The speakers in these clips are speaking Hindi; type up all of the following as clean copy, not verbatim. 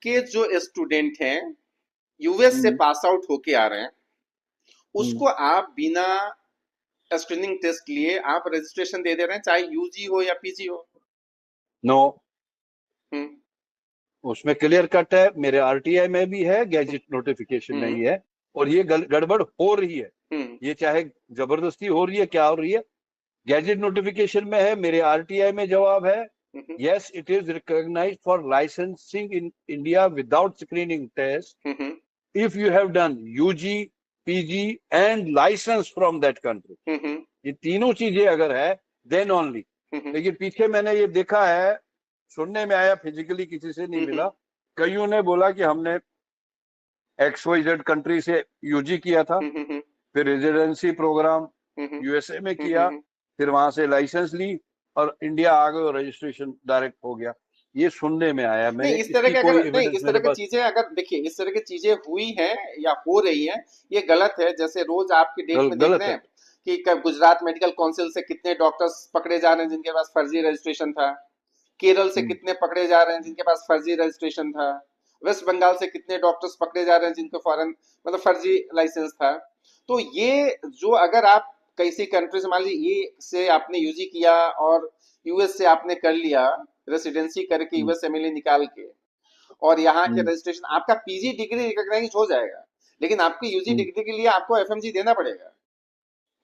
आपके जो स्टूडेंट हैं यूएस से हम्म पास आउट होके आ रहे हैं, हम्म उसको आप बिना स्क्रीनिंग टेस्ट लिए आप रजिस्ट्रेशन दे दे रहे हैं, चाहे यूजी हो या पीजी हो। नो, हम्म। उसमें क्लियर कट है, मेरे आरटीआई में भी है, गैजेट नोटिफिकेशन में हम्म। ही है। और ये गड़बड़ हो रही है। हम्म। ये चाहे जबरदस्ती हो रही है, क्या हो रही है, गैजेट नोटिफिकेशन में है, मेरे आरटीआई में जवाब है। Hmm. Yes, it is recognised for licensing in India without screening test hmm. if you have done UG, PG and license from that country। हम्म। ये तीनों चीजें अगर है, देन ओनली। हम्म। लेकिन पीछे मैंने ये देखा है, सुनने में आया, फिजिकली किसी से नहीं हम्म। मिला, कईयों ने बोला कि हमने XYZ कंट्री से यूजी किया था, हम्म। फिर रेजिडेंसी प्रोग्राम हम्म। यूएसए में किया, हम्म। फिर वहां से लाइसेंस ली और इंडिया आ गए और रजिस्ट्रेशन डायरेक्ट हो गया। ये सुनने में आया, नहीं मैंने इस तरह इसकी के अगर कोई नहीं एविडेंस इस तरह मेरे की पास। चीजें अगर देखिए इस तरह की चीजें हुई हैं या हो रही हैं, ये गलत है। जैसे रोज आपकी डेट में देख गलत रहे है। हैं कि गुजरात मेडिकल काउंसिल से कितने डॉक्टर्स पकड़े जा रहे हैं जिनके पास फर्जी रजिस्ट्रेशन था, केरल से हम्म कितने पकड़े जा रहे हैं जिनके पास फर्जी रजिस्ट्रेशन था, वेस्ट बंगाल से कितने डॉक्टर्स पकड़े जा रहे हैं जिनको फॉरेन मतलब फर्जी लाइसेंस था। तो ये जो अगर आप किसी कंट्री से मान लीजिए ये से आपने यूजी किया और यूएस से आपने कर लिया रेसिडेंसी करके हम्म यूएस एमएलए निकाल के, और यहाँ के हम्म रजिस्ट्रेशन आपका पीजी डिग्री रिकॉग्नाइज हो जाएगा, लेकिन आपकी यूजी हम्म डिग्री के लिए आपको एफएमजी देना पड़ेगा।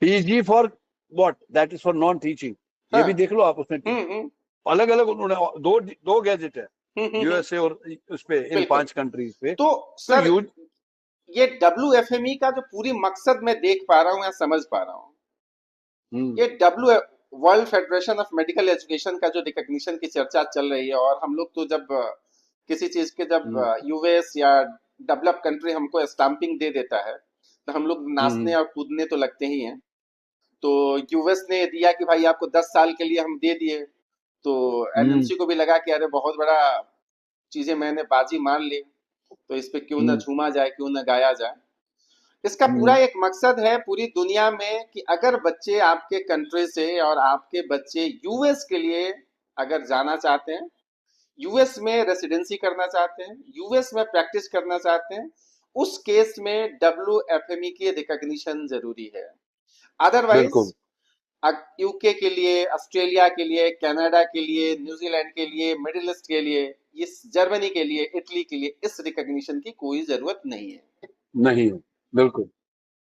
PG for what? That is for non teaching. ये हाँ। भी देख लो आप उसमें। हम्म। अलग अलग उन्होंने दो दो गैजेट है, हम्म। यूएसए और उस पे, इन बिल्कुल। 5 कंट्रीज पे। तो तो सर यू ये डब्ल्यू का जो पूरी मकसद मैं देख पा रहा हूँ या समझ पा रहा हूँ, हम्म ये W world federation of medical education का जो रिकॉग्निशन की चर्चा चल रही है, और हम लोग तो जब किसी चीज के जब हम्म यूएस या डेवलप कंट्री हमको स्टाम्पिंग दे देता है तो हम लोग नाचने हम्म और कूदने तो लगते ही हैं। तो यूएस ने दिया कि भाई आपको 10 साल के लिए हम दे दिए, तो हम्म एमएनसी को भी लगा कि अरे बहुत बड़ा चीजें मैंने बाजी मार ली, तो इस पे क्यों ना हम्म झूमा जाए, क्यों ना गाया जाए। इसका पूरा हम्म एक मकसद है पूरी दुनिया में कि अगर बच्चे आपके कंट्री से और आपके बच्चे यूएस के लिए अगर जाना चाहते हैं, यूएस में रेसिडेंसी करना चाहते हैं, यूएस में प्रैक्टिस करना चाहते हैं, उस केस में डब्ल्यू की रिकॉग्निशन जरूरी है। अदरवाइज बिल्कुल यूके के लिए, ऑस्ट्रेलिया के लिए, कनाडा के लिए, न्यूजीलैंड के लिए, मिडिल ईस्ट के लिए, इस जर्मनी के लिए, इटली के लिए इस रिकॉग्निशन की कोई जरूरत नहीं है। नहीं है, बिल्कुल।